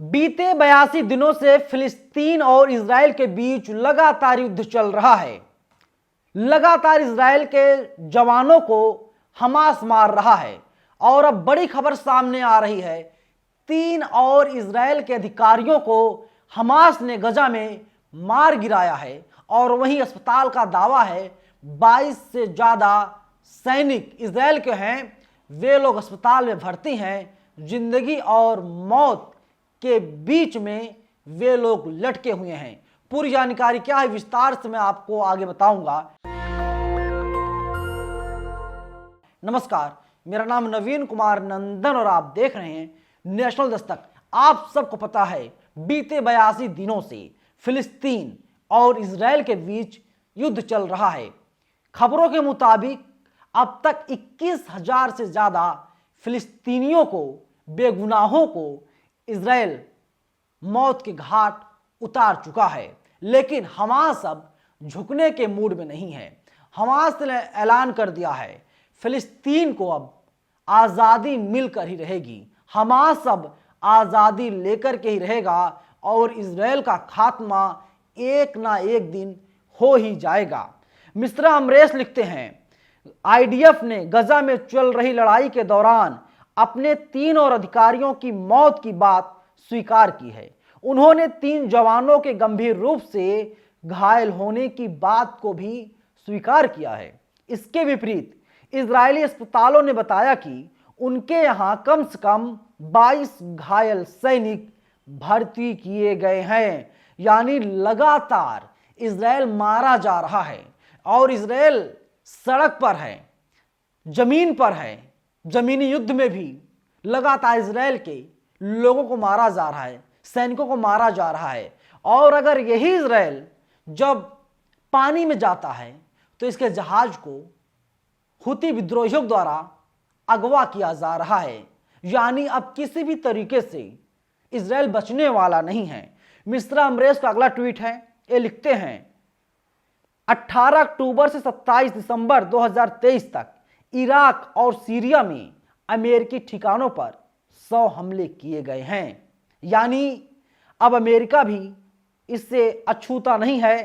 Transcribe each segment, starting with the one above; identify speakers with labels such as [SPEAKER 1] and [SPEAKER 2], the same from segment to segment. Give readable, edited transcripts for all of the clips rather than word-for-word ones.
[SPEAKER 1] बीते 82 दिनों से फिलिस्तीन और इजराइल के बीच लगातार युद्ध चल रहा है। लगातार इजराइल के जवानों को हमास मार रहा है और अब बड़ी खबर सामने आ रही है, 3 और इजराइल के अधिकारियों को हमास ने गजा में मार गिराया है। और वहीं अस्पताल का दावा है 22 से ज़्यादा सैनिक इजराइल के हैं, वे लोग अस्पताल में भर्ती हैं। जिंदगी और मौत के बीच में वे लोग लटके हुए हैं। पूरी जानकारी क्या है विस्तार से मैं आपको आगे बताऊंगा। नमस्कार, मेरा नाम नवीन कुमार नंदन और आप देख रहे हैं नेशनल दस्तक। आप सबको पता है बीते 82 दिनों से फिलिस्तीन और इजराइल के बीच युद्ध चल रहा है। खबरों के मुताबिक अब तक 21,000 से ज़्यादा फिलिस्तीनियों को, बेगुनाहों को इजराइल मौत के घाट उतार चुका है। लेकिन हमास अब झुकने के मूड में नहीं है। हमास ने ऐलान कर दिया है फिलिस्तीन को अब आज़ादी मिलकर ही रहेगी। हमास अब आज़ादी लेकर के ही रहेगा और इजराइल का खात्मा एक ना एक दिन हो ही जाएगा। मिस्रा अमरेश लिखते हैं, आईडीएफ ने गजा में चल रही लड़ाई के दौरान अपने 3 और अधिकारियों की मौत की बात स्वीकार की है। उन्होंने 3 जवानों के गंभीर रूप से घायल होने की बात को भी स्वीकार किया है। इसके विपरीत इजरायली अस्पतालों ने बताया कि उनके यहां कम से कम 22 घायल सैनिक भर्ती किए गए हैं। यानी लगातार इजराइल मारा जा रहा है और इजराइल सड़क पर है, जमीन पर है। जमीनी युद्ध में भी लगातार इजराइल के लोगों को मारा जा रहा है, सैनिकों को मारा जा रहा है। और अगर यही इजराइल जब पानी में जाता है तो इसके जहाज को हुती विद्रोहियों द्वारा अगवा किया जा रहा है। यानी अब किसी भी तरीके से इजराइल बचने वाला नहीं है। मिस्रा अमरेश का अगला ट्वीट है, ये लिखते हैं, 18 अक्टूबर से 27 दिसंबर 2023 तक इराक और सीरिया में अमेरिकी ठिकानों पर 100 हमले किए गए हैं। यानी अब अमेरिका भी इससे अछूता नहीं है।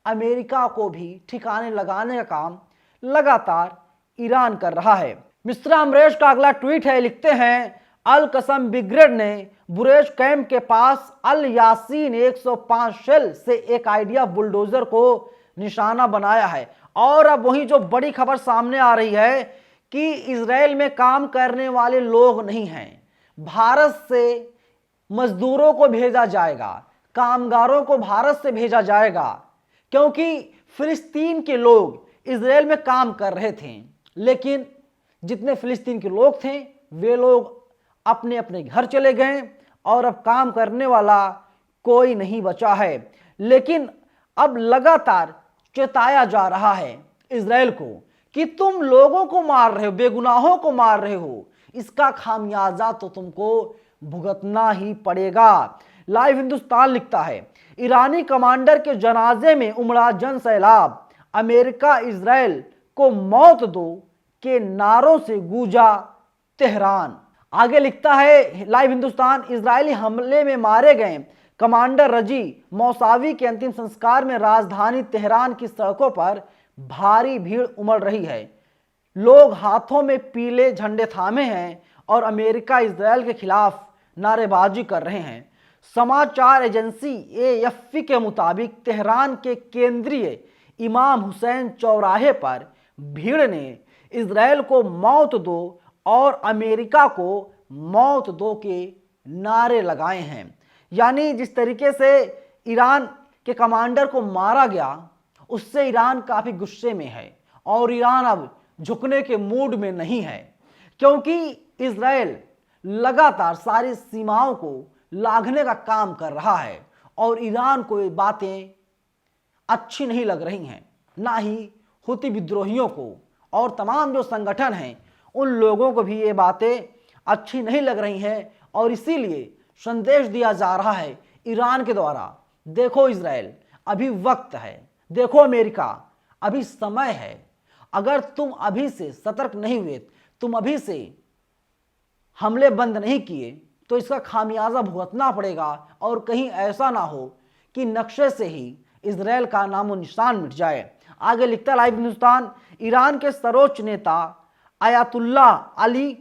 [SPEAKER 1] अमेरिका को भी ठिकाने लगाने का काम लगातार ईरान कर रहा है। मिस्रा अमरेश का अगला ट्वीट है, लिखते हैं, अल कसम ब्रिगेड ने बुरेज कैंप के पास अल यासीन 105 शेल से एक आइडिया बुलडोजर को निशाना बनाया है। और अब वही जो बड़ी खबर सामने आ रही है कि इजराइल में काम करने वाले लोग नहीं हैं, भारत से मजदूरों को भेजा जाएगा, कामगारों को भारत से भेजा जाएगा। क्योंकि फिलिस्तीन के लोग इजराइल में काम कर रहे थे, लेकिन जितने फिलिस्तीन के लोग थे वे लोग अपने अपने घर चले गए और अब काम करने वाला कोई नहीं बचा है। लेकिन अब लगातार चेताया जा रहा है इजराइल को कि तुम लोगों को मार रहे हो, बेगुनाहों को मार रहे हो, इसका खामियाजा तो तुमको भुगतना ही पड़ेगा। लाइव हिंदुस्तान लिखता है, ईरानी कमांडर के जनाजे में उमड़ा जन सैलाब, अमेरिका इजराइल को मौत दो के नारों से गूंजा तेहरान। आगे लिखता है लाइव हिंदुस्तान, इजरायली हमले में मारे गए कमांडर रजी मौसावी के अंतिम संस्कार में राजधानी तेहरान की सड़कों पर भारी भीड़ उमड़ रही है। लोग हाथों में पीले झंडे थामे हैं और अमेरिका इजराइल के खिलाफ नारेबाजी कर रहे हैं। समाचार एजेंसी एएफपी के मुताबिक तेहरान के केंद्रीय इमाम हुसैन चौराहे पर भीड़ ने इजराइल को मौत दो और अमेरिका को मौत दो के नारे लगाए हैं। यानी जिस तरीके से ईरान के कमांडर को मारा गया उससे ईरान काफ़ी गुस्से में है और ईरान अब झुकने के मूड में नहीं है। क्योंकि इजराइल लगातार सारी सीमाओं को लांघने का काम कर रहा है और ईरान को ये बातें अच्छी नहीं लग रही हैं, ना ही हुती विद्रोहियों को और तमाम जो संगठन हैं उन लोगों को भी ये बातें अच्छी नहीं लग रही हैं। और इसीलिए संदेश दिया जा रहा है ईरान के द्वारा, देखो इजराइल अभी वक्त है, देखो अमेरिका अभी समय है। अगर तुम अभी से सतर्क नहीं हुए, तुम अभी से हमले बंद नहीं किए तो इसका खामियाजा भुगतना पड़ेगा और कहीं ऐसा ना हो कि नक्शे से ही इजराइल का नामो निशान मिट जाए। आगे लिखता है लाइव हिंदुस्तान, ईरान के सर्वोच्च नेता आयतुल्लाह अली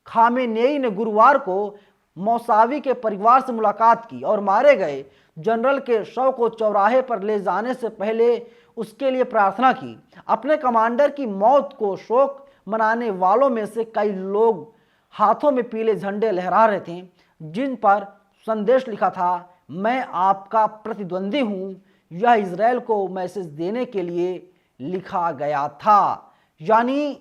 [SPEAKER 1] खामेनेई ने गुरुवार को मौसावी के परिवार से मुलाकात की और मारे गए जनरल के शव को चौराहे पर ले जाने से पहले उसके लिए प्रार्थना की। अपने कमांडर की मौत को शोक मनाने वालों में से कई लोग हाथों में पीले झंडे लहरा रहे थे, जिन पर संदेश लिखा था, मैं आपका प्रतिद्वंदी हूं। यह इजराइल को मैसेज देने के लिए लिखा गया था। यानी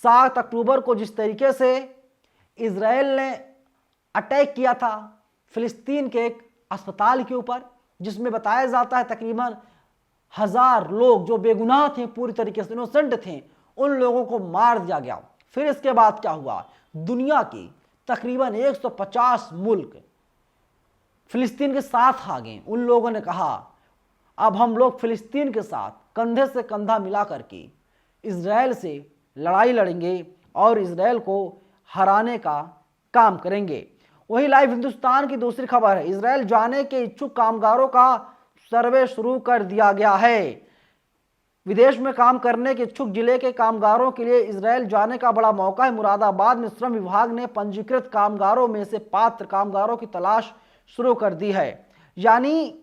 [SPEAKER 1] 7 अक्टूबर को जिस तरीके से इजराइल ने अटैक किया था फिलिस्तीन के एक अस्पताल के ऊपर, जिसमें बताया जाता है तकरीबन 1000 लोग जो बेगुनाह थे, पूरी तरीके से इनोसेंट थे, उन लोगों को मार दिया गया। फिर इसके बाद क्या हुआ, दुनिया की तकरीबन 150 मुल्क फिलिस्तीन के साथ आ गए। उन लोगों ने कहा अब हम लोग फिलिस्तीन के साथ कंधे से कंधा मिला करके इजराइल से लड़ाई लड़ेंगे और इजराइल को हराने का काम करेंगे। वही लाइव हिंदुस्तान की दूसरी खबर है, इजराइल जाने के इच्छुक कामगारों का सर्वे शुरू कर दिया गया है। विदेश में काम करने के इच्छुक जिले के कामगारों के लिए इजराइल जाने का बड़ा मौका है। मुरादाबाद में श्रम विभाग ने पंजीकृत कामगारों में से पात्र कामगारों की तलाश शुरू कर दी है। यानी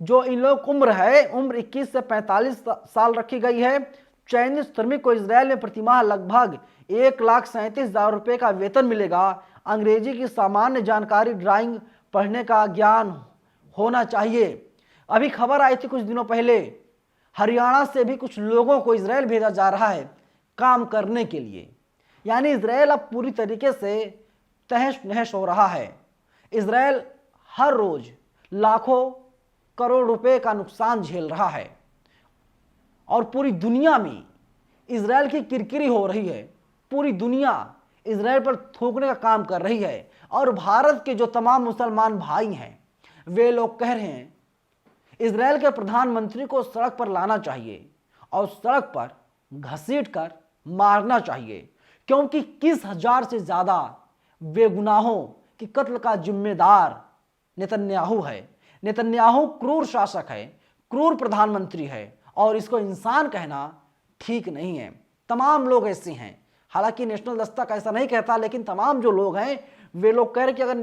[SPEAKER 1] जो इन लोग उम्र 21 से 45 साल रखी गई है। चयनित श्रमिक को इजराइल में प्रतिमाह लगभग 1,37,000 रुपये का वेतन मिलेगा। अंग्रेजी की सामान्य जानकारी, ड्राइंग पढ़ने का ज्ञान होना चाहिए। अभी खबर आई थी कुछ दिनों पहले, हरियाणा से भी कुछ लोगों को इजराइल भेजा जा रहा है काम करने के लिए। यानी इजराइल अब पूरी तरीके से तहस नहस हो रहा है। इजराइल हर रोज लाखों करोड़ रुपए का नुकसान झेल रहा है और पूरी दुनिया में इजराइल की किरकिरी हो रही है। पूरी दुनिया इजराइल पर थूकने का काम कर रही है और भारत के जो तमाम मुसलमान भाई हैं वे लोग कह रहे हैं इजराइल के प्रधानमंत्री को सड़क पर लाना चाहिए और सड़क पर घसीटकर मारना चाहिए, क्योंकि 21,000 से ज्यादा बेगुनाहों की कत्ल का जिम्मेदार नेतन्याहू है। नेतन्याहू क्रूर शासक है, क्रूर प्रधानमंत्री है और इसको इंसान कहना ठीक नहीं है। तमाम लोग ऐसे हैं, हालांकि नेशनल दस्तक ऐसा नहीं कहता, लेकिन तमाम जो लोग हैं वे लोग कह रहे कि अगर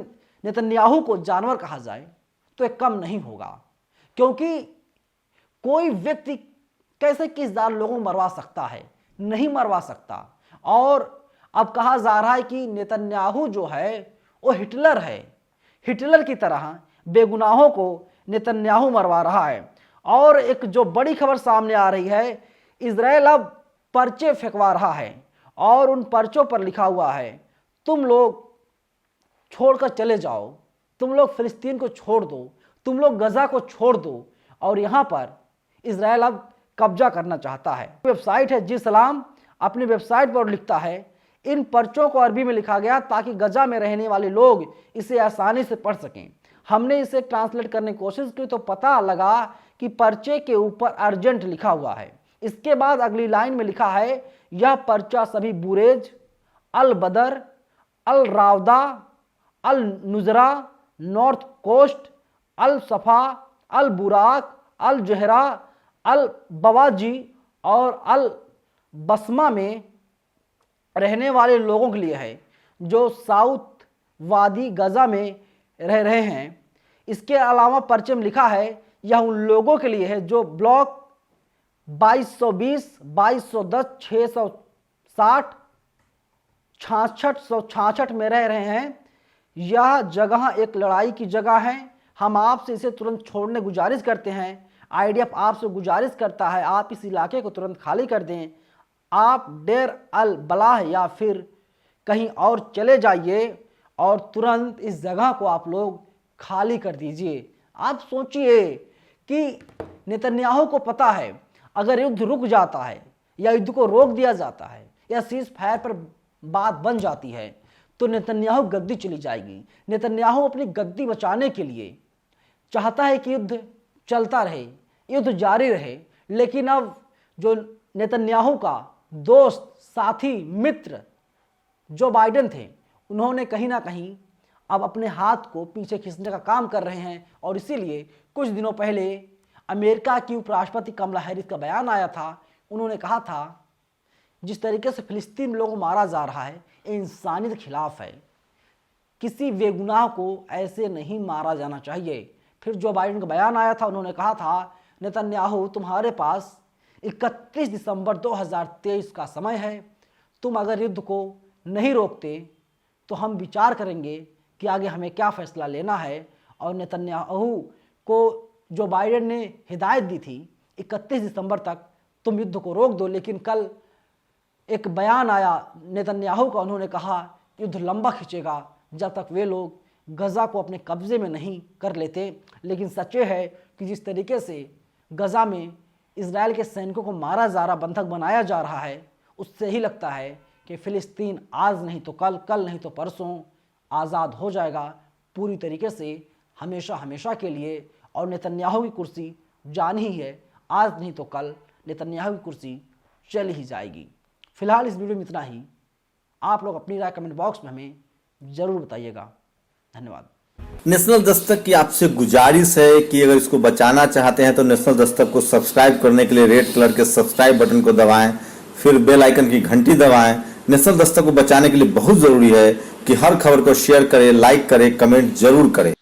[SPEAKER 1] नेतन्याहू को जानवर कहा जाए तो एक कम नहीं होगा, क्योंकि कोई व्यक्ति कैसे 21,000 लोगों को मरवा सकता है, नहीं मरवा सकता। और अब कहा जा रहा है कि नेतन्याहू जो है वो हिटलर है, हिटलर की तरह बेगुनाहों को नेतन्याहू मरवा रहा है। और एक जो बड़ी खबर सामने आ रही है, इजराइल अब पर्चे फेंकवा रहा है और उन पर्चों पर लिखा हुआ है तुम लोग छोड़कर चले जाओ, तुम लोग फिलिस्तीन को छोड़ दो, तुम लोग गजा को छोड़ दो। और यहां पर इजराइल अब कब्जा करना चाहता है। वेबसाइट है जी सलाम, अपनी वेबसाइट पर लिखता है इन पर्चों को अरबी में लिखा गया ताकि गजा में रहने वाले लोग इसे आसानी से पढ़ सकें। हमने इसे ट्रांसलेट करने की कोशिश की तो पता लगा कि पर्चे के ऊपर अर्जेंट लिखा हुआ है। इसके बाद अगली लाइन में लिखा है यह पर्चा सभी बुरेज, अल बदर, अल रावदा, अल नुजरा, नॉर्थ कोस्ट, अल सफा, अल बुराक, अल जहरा, अल बवाजी और अल बसमा में रहने वाले लोगों के लिए है जो साउथ वादी गजा में रह रहे हैं। इसके अलावा पर्चे में लिखा है यह उन लोगों के लिए है जो ब्लॉक 2220, 2210, 660, 6666 में रह रहे हैं। यह जगह एक लड़ाई की जगह है। हम आपसे इसे तुरंत छोड़ने गुजारिश करते हैं। आईडीएफ आपसे गुजारिश करता है आप इस इलाके को तुरंत खाली कर दें। आप डेर अल बलाह या फिर कहीं और चले जाइए और तुरंत इस जगह को आप लोग खाली कर दीजिए। आप सोचिए कि नेतन्याहू को पता है अगर युद्ध रुक जाता है या युद्ध को रोक दिया जाता है या सीज फायर पर बात बन जाती है तो नेतन्याहू गद्दी चली जाएगी। नेतन्याहू अपनी गद्दी बचाने के लिए चाहता है कि युद्ध चलता रहे, युद्ध जारी रहे। लेकिन अब जो नेतन्याहू का दोस्त, साथी, मित्र जो बाइडेन थे, उन्होंने कहीं ना कहीं अब अपने हाथ को पीछे खींचने का काम कर रहे हैं। और इसीलिए कुछ दिनों पहले अमेरिका की उपराष्ट्रपति कमला हैरिस का बयान आया था। उन्होंने कहा था जिस तरीके से फिलिस्तीन लोगों को मारा जा रहा है ये इंसानियत के खिलाफ है, किसी बेगुनाह को ऐसे नहीं मारा जाना चाहिए। फिर जो बाइडेन का बयान आया था, उन्होंने कहा था नेतन्याहू तुम्हारे पास 31 दिसंबर 2023 का समय है, तुम अगर युद्ध को नहीं रोकते तो हम विचार करेंगे कि आगे हमें क्या फैसला लेना है। और नेतन्याहू को जो बाइडेन ने हिदायत दी थी 31 दिसंबर तक तुम युद्ध को रोक दो, लेकिन कल एक बयान आया नेतन्याहू का, उन्होंने कहा युद्ध लंबा खींचेगा जब तक वे लोग गज़ा को अपने कब्जे में नहीं कर लेते। लेकिन सच ये है कि जिस तरीके से गज़ा में इजराइल के सैनिकों को मारा जा रहा, बंधक बनाया जा रहा है, उससे ही लगता है कि फ़िलिस्तीन आज नहीं तो कल, कल नहीं तो परसों आज़ाद हो जाएगा पूरी तरीके से, हमेशा हमेशा के लिए। और नेतन्याहू की कुर्सी जानी ही है, आज नहीं तो कल नेतन्याहू की कुर्सी चली ही जाएगी। फिलहाल इस वीडियो में इतना ही। आप लोग अपनी राय कमेंट बॉक्स में हमें ज़रूर बताइएगा। धन्यवाद।
[SPEAKER 2] नेशनल दस्तक की आपसे गुजारिश है कि अगर इसको बचाना चाहते हैं तो नेशनल दस्तक को सब्सक्राइब करने के लिए रेड कलर के सब्सक्राइब बटन को दबाएं, फिर बेल आइकन की घंटी दबाएं। नेशनल दस्तक को बचाने के लिए बहुत जरूरी है कि हर खबर को शेयर करें, लाइक करें, कमेंट जरूर करें।